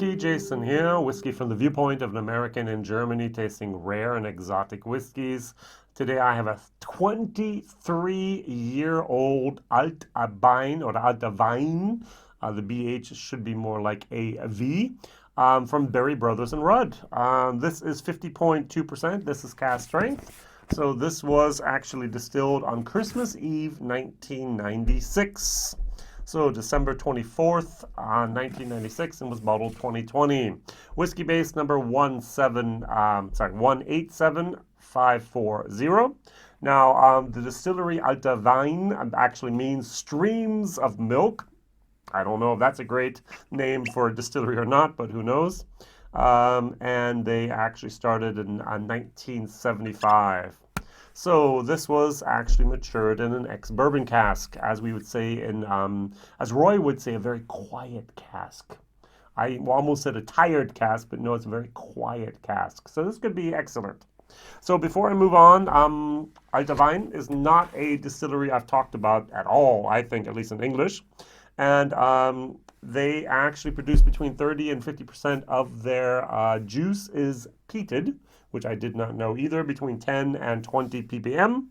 WhiskyJason here, whiskey from the viewpoint of an American in Germany tasting rare and exotic whiskeys. Today I have a 23-year-old Allt-a-Bhainne or Allt-a-Bhainne. The BH should be more like a V. From Berry Brothers and Rudd. This is 50.2%. This is cask strength. So this was actually distilled on Christmas Eve, 1996. So December 24th, 1996, and was bottled 2020. Whiskybase number 187540. Now, the Distillery Allt-a-Bhainne actually means streams of milk. I don't know if that's a great name for a distillery or not, but who knows. And they actually started in 1975. So this was actually matured in an ex-bourbon cask, as we would say in, as Roy would say, a very quiet cask. I almost said a tired cask, but no, it's a very quiet cask. So this could be excellent. So before I move on, Allt-a-Bhainne is not a distillery I've talked about at all, I think, at least in English. And they actually produce between 30 and 50% of their juice is peated, which I did not know either, between 10 and 20 ppm.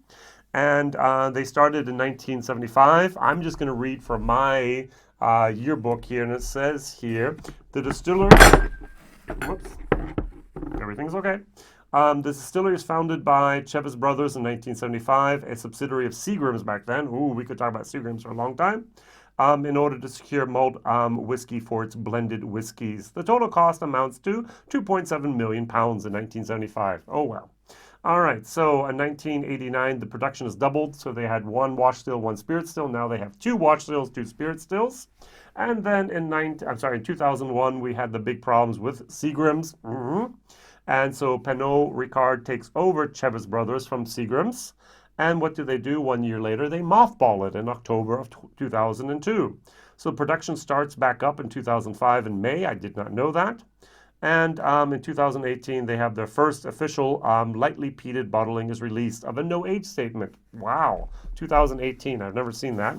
And they started in 1975. I'm just going to read from my yearbook here, and it says here, the distillery, whoops, everything's okay. The distillery is founded by Chevis Brothers in 1975, a subsidiary of Seagram's back then. Ooh, we could talk about Seagram's for a long time. In order to secure malt whiskey for its blended whiskeys. The total cost amounts to £2.7 million in 1975. Oh, wow. All right, so in 1989, the production has doubled. So they had one wash still, one spirit still. Now they have two wash stills, two spirit stills. And then in 2001, we had the big problems with Seagram's. And so Pernod Ricard takes over Chevis Brothers from Seagram's. And what do? 1 year later, they mothball it in October of 2002. So production starts back up in 2005 in May. I did not know that. And in 2018, they have their first official lightly peated bottling is released of a no age statement. Wow, 2018, I've never seen that.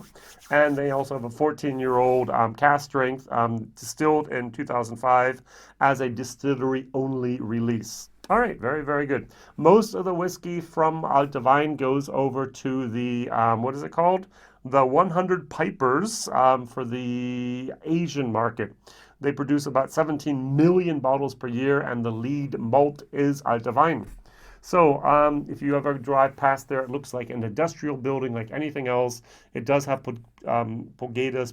And they also have a 14-year-old cask strength distilled in 2005 as a distillery only release. All right, very, very good. Most of the whiskey from Allt-a-Bhainne goes over to the, what is it called? The 100 Pipers for the Asian market. They produce about 17 million bottles per year, and the lead malt is Allt-a-Bhainne. So if you ever drive past there, it looks like an industrial building like anything else. It does have Pagados.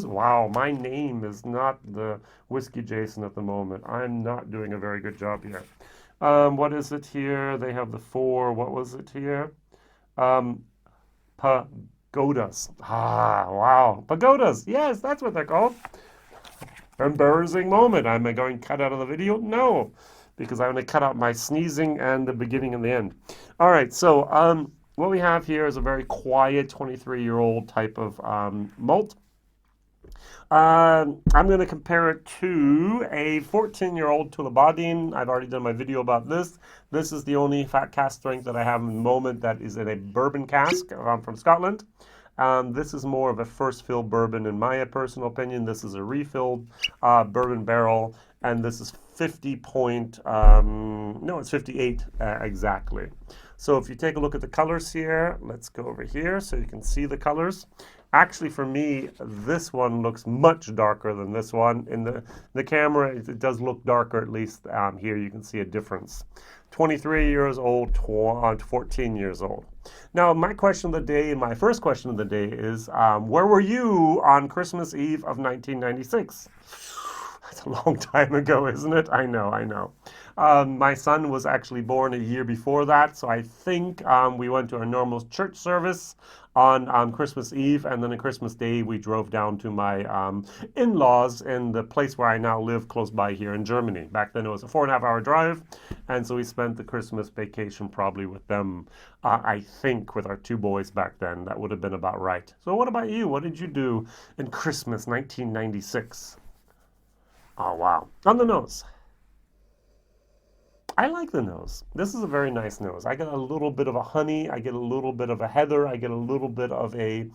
Wow, my name is not the WhiskyJason at the moment. I'm not doing a very good job here. What is it here? They have the four. What was it here? Pagodas. Ah, wow. Pagodas. Yes, that's what they're called. Embarrassing moment. Am I going to cut out of the video? No, because I'm going to cut out my sneezing and the beginning and the end. All right, so what we have here is a very quiet 23-year-old type of malt. I'm going to compare it to a 14-year-old Tullibardine. I've already done my video about this. This is the only fat cask strength that I have in the moment that is in a bourbon cask from Scotland. This is more of a first fill bourbon in my personal opinion. This is a refilled bourbon barrel, and this is 58 exactly. So if you take a look at the colors here, let's go over here so you can see the colors. Actually, for me, this one looks much darker than this one. In the camera, it does look darker, at least here you can see a difference. 23 years old to 14 years old. Now, my question of the day, my first question of the day is, where were you on Christmas Eve of 1996? That's a long time ago, isn't it? I know. My son was actually born a year before that, so I think we went to our normal church service on Christmas Eve, and then on Christmas Day we drove down to my in-laws in the place where I now live close by here in Germany. Back then it was a 4.5-hour drive, and so we spent the Christmas vacation probably with them, I think with our two boys back then. That would have been about right. So what about you? What did you do in Christmas 1996? Oh, wow. On the nose. I like the nose. This is a very nice nose. I get a little bit of a honey. I get a little bit of a heather. I get a little bit of a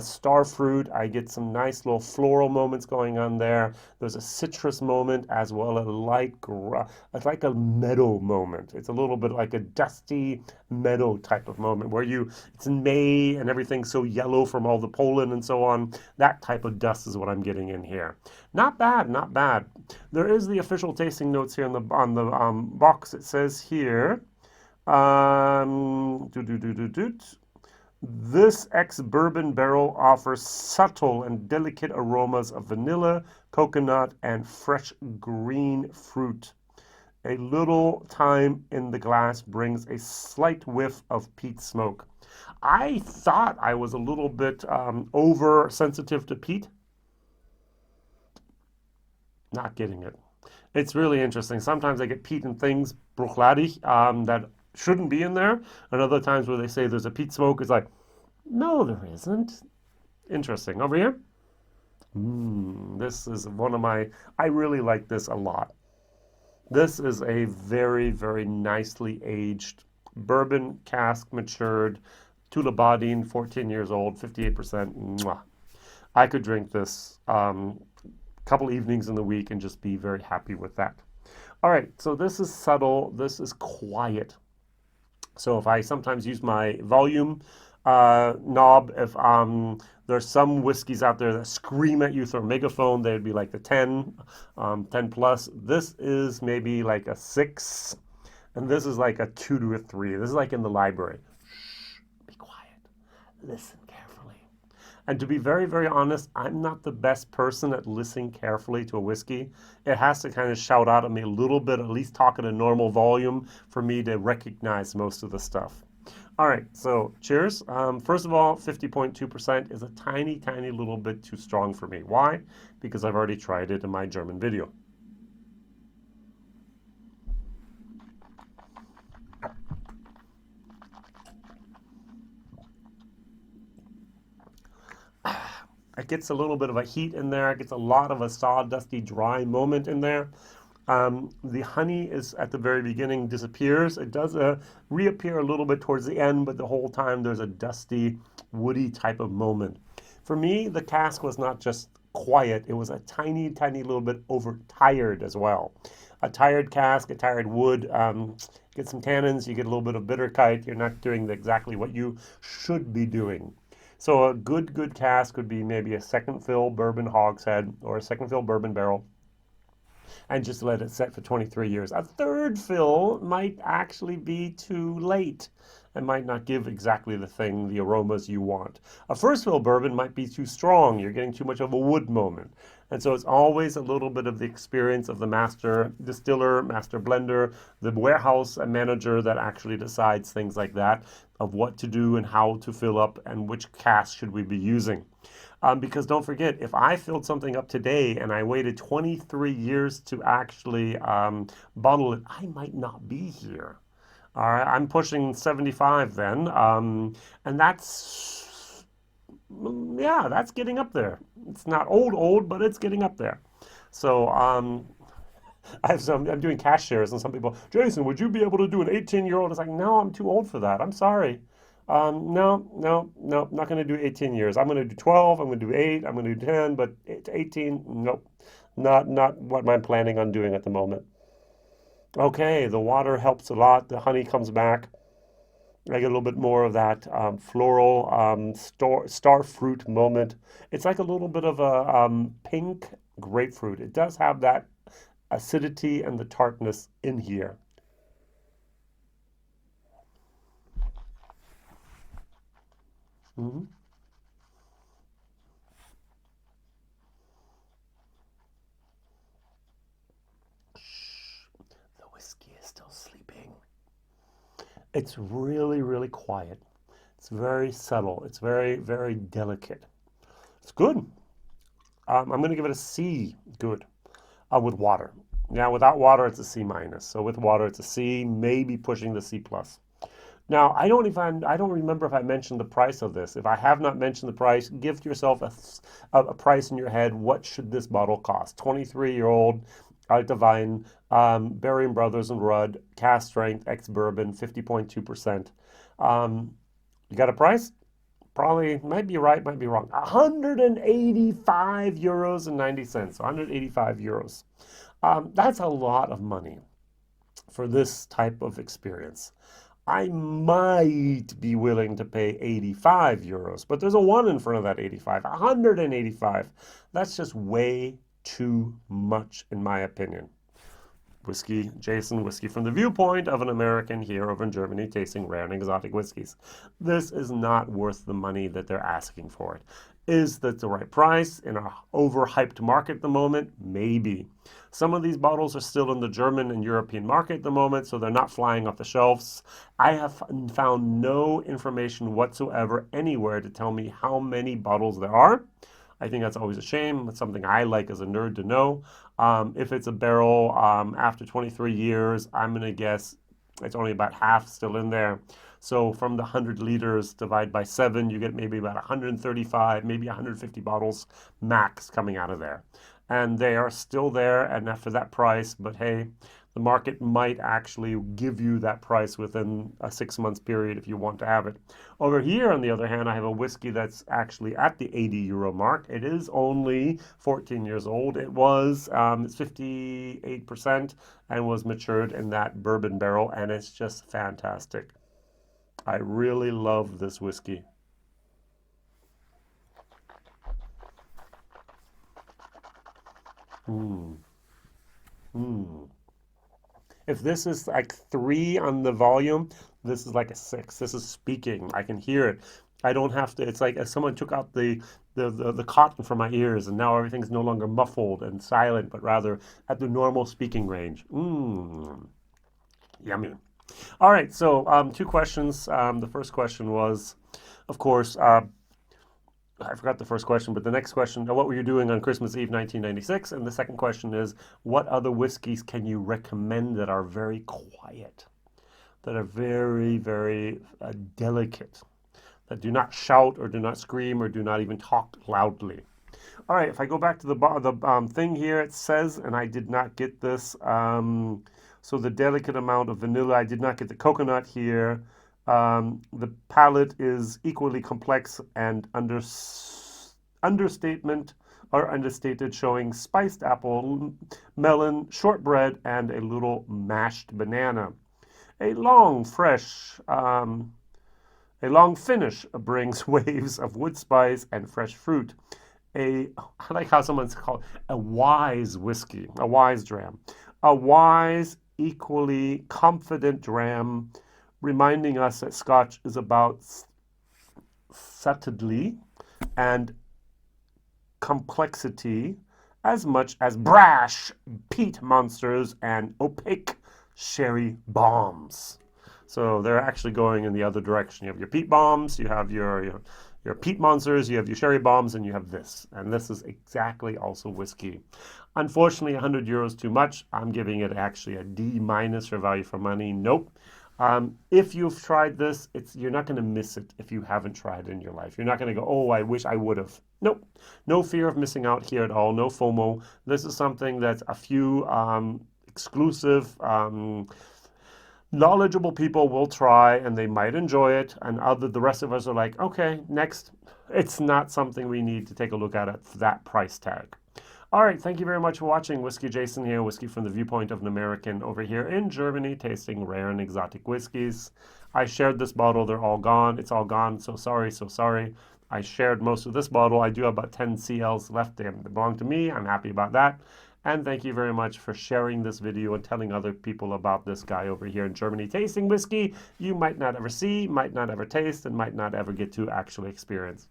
star fruit. I get some nice little floral moments going on there. There's a citrus moment as well as it's like a meadow moment. It's a little bit like a dusty meadow type of moment where it's in May and everything's so yellow from all the pollen and so on. That type of dust is what I'm getting in here. Not bad, not bad. There is the official tasting notes here on the box. It says here, this ex-bourbon barrel offers subtle and delicate aromas of vanilla, coconut, and fresh green fruit. A little time in the glass brings a slight whiff of peat smoke. I thought I was a little bit oversensitive to peat. Not getting it. It's really interesting. Sometimes I get peat in things, bruichladdich, that shouldn't be in there. And other times where they say there's a peat smoke, it's like, no, there isn't. Interesting. Over here? This is one of I really like this a lot. This is a very, very nicely aged bourbon cask matured, Allt-a-Bhainne, 14 years old, 58%. Mwah. I could drink this couple evenings in the week and just be very happy with that. All right, so this is subtle, this is quiet. So if I sometimes use my volume knob, if there's some whiskeys out there that scream at you through a megaphone, they'd be like the 10 plus. This is maybe like a 6, and this is like a 2 to a 3. This is like in the library. Shh, be quiet, listen carefully. And to be very, very honest, I'm not the best person at listening carefully to a whiskey. It has to kind of shout out at me a little bit, at least talk at a normal volume for me to recognize most of the stuff. All right, so cheers. First of all, 50.2% is a tiny, tiny little bit too strong for me. Why? Because I've already tried it in my German video. It gets a little bit of a heat in there. It gets a lot of a sawdusty, dry moment in there. The honey is at the very beginning disappears. It does reappear a little bit towards the end, but the whole time there's a dusty, woody type of moment. For me, the cask was not just quiet. It was a tiny, tiny little bit overtired as well. A tired cask, a tired wood, get some tannins, you get a little bit of bitterkeit. You're not doing exactly what you should be doing. So a good cask would be maybe a second fill bourbon hogshead or a second fill bourbon barrel, and just let it set for 23 years. A third fill might actually be too late and might not give exactly the aromas you want. A first fill bourbon might be too strong. You're getting too much of a wood moment. And so it's always a little bit of the experience of the master distiller, master blender, the warehouse manager that actually decides things like that, of what to do and how to fill up and which cask should we be using. Because don't forget, if I filled something up today and I waited 23 years to actually bottle it, I might not be here. All right, I'm pushing 75 then, and that's getting up there. It's not old, but it's getting up there. So I'm doing cash shares, and some people, Jason, would you be able to do an 18-year-old? It's like, no, I'm too old for that. I'm sorry. No, not going to do 18 years. I'm going to do 12, I'm going to do 8, I'm going to do 10, but 18, nope. Not what I'm planning on doing at the moment. Okay, the water helps a lot. The honey comes back. I get a little bit more of that floral star fruit moment. It's like a little bit of a pink grapefruit. It does have that acidity and the tartness in here. Mm-hmm. The whiskey is still sleeping. It's really, really quiet. It's very subtle. It's very, very delicate. It's good. I'm going to give it a C. Good. With water. Now, without water, it's a C minus. So with water, it's a C, maybe pushing the C plus. Now, I don't remember if I mentioned the price of this. If I have not mentioned the price, give yourself a price in your head. What should this bottle cost? 23-year-old Allt-a-Bhainne, Berrien Brothers and Rudd, Cask Strength, ex-bourbon, 50.2%. You got a price? Probably, might be right, might be wrong. 185 euros and 90 cents. 185 euros. That's a lot of money for this type of experience. I might be willing to pay 85 euros, but there's a 1 in front of that 85. 185. That's just way too much, in my opinion. WhiskyJason, whiskey from the viewpoint of an American here over in Germany tasting rare and exotic whiskeys. This is not worth the money that they're asking for it. Is that the right price in a overhyped market at the moment? Maybe. Some of these bottles are still in the German and European market at the moment, so they're not flying off the shelves. I have found no information whatsoever anywhere to tell me how many bottles there are. I think that's always a shame. It's something I like as a nerd to know. If it's a barrel after 23 years, I'm going to guess it's only about half still in there. So from the 100 liters, divide by 7, you get maybe about 135, maybe 150 bottles max coming out of there. And they are still there and for that price, but hey, the market might actually give you that price within a 6 months period if you want to have it. Over here, on the other hand, I have a whiskey that's actually at the 80 euro mark. It is only 14 years old. It was, it's 58% and was matured in that bourbon barrel, and it's just fantastic. I really love this whiskey. Mm. Mm. If this is like 3 on the volume, this is like a 6. This is speaking. I can hear it. I don't have to. It's like if someone took out the cotton from my ears, and now everything's no longer muffled and silent, but rather at the normal speaking range. Yummy. All right, so 2 questions. The first question was, of course, I forgot the first question, but the next question, what were you doing on Christmas Eve 1996? And the second question is, what other whiskeys can you recommend that are very quiet, that are very, very delicate, that do not shout or do not scream or do not even talk loudly? All right, if I go back to the thing here, it says, and I did not get this, so the delicate amount of vanilla, I did not get the coconut here. The palate is equally complex and understatement or understated, showing spiced apple, melon, shortbread, and a little mashed banana. A long finish brings waves of wood spice and fresh fruit. I like how someone's called a wise whiskey, a wise dram. A wise, equally confident dram, reminding us that Scotch is about subtlety and complexity as much as brash peat monsters and opaque sherry bombs. So they're actually going in the other direction. You have your peat bombs, you have your peat monsters, you have your sherry bombs, and you have this. And this is exactly also whiskey. Unfortunately, 100 euros too much. I'm giving it actually a D- for value for money. Nope. If you've tried this, you're not going to miss it if you haven't tried it in your life. You're not going to go, oh, I wish I would have. Nope. No fear of missing out here at all. No FOMO. This is something that a few exclusive, knowledgeable people will try, and they might enjoy it. And the rest of us are like, okay, next. It's not something we need to take a look at that price tag. All right, thank you very much for watching. WhiskyJason here, whiskey from the viewpoint of an American over here in Germany, tasting rare and exotic whiskeys. I shared this bottle. They're all gone. It's all gone. So sorry, so sorry. I shared most of this bottle. I do have about 10 CLs left. They belong to me. I'm happy about that. And thank you very much for sharing this video and telling other people about this guy over here in Germany tasting whiskey you might not ever see, might not ever taste, and might not ever get to actually experience.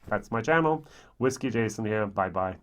That's my channel. WhiskyJason here. Bye-bye.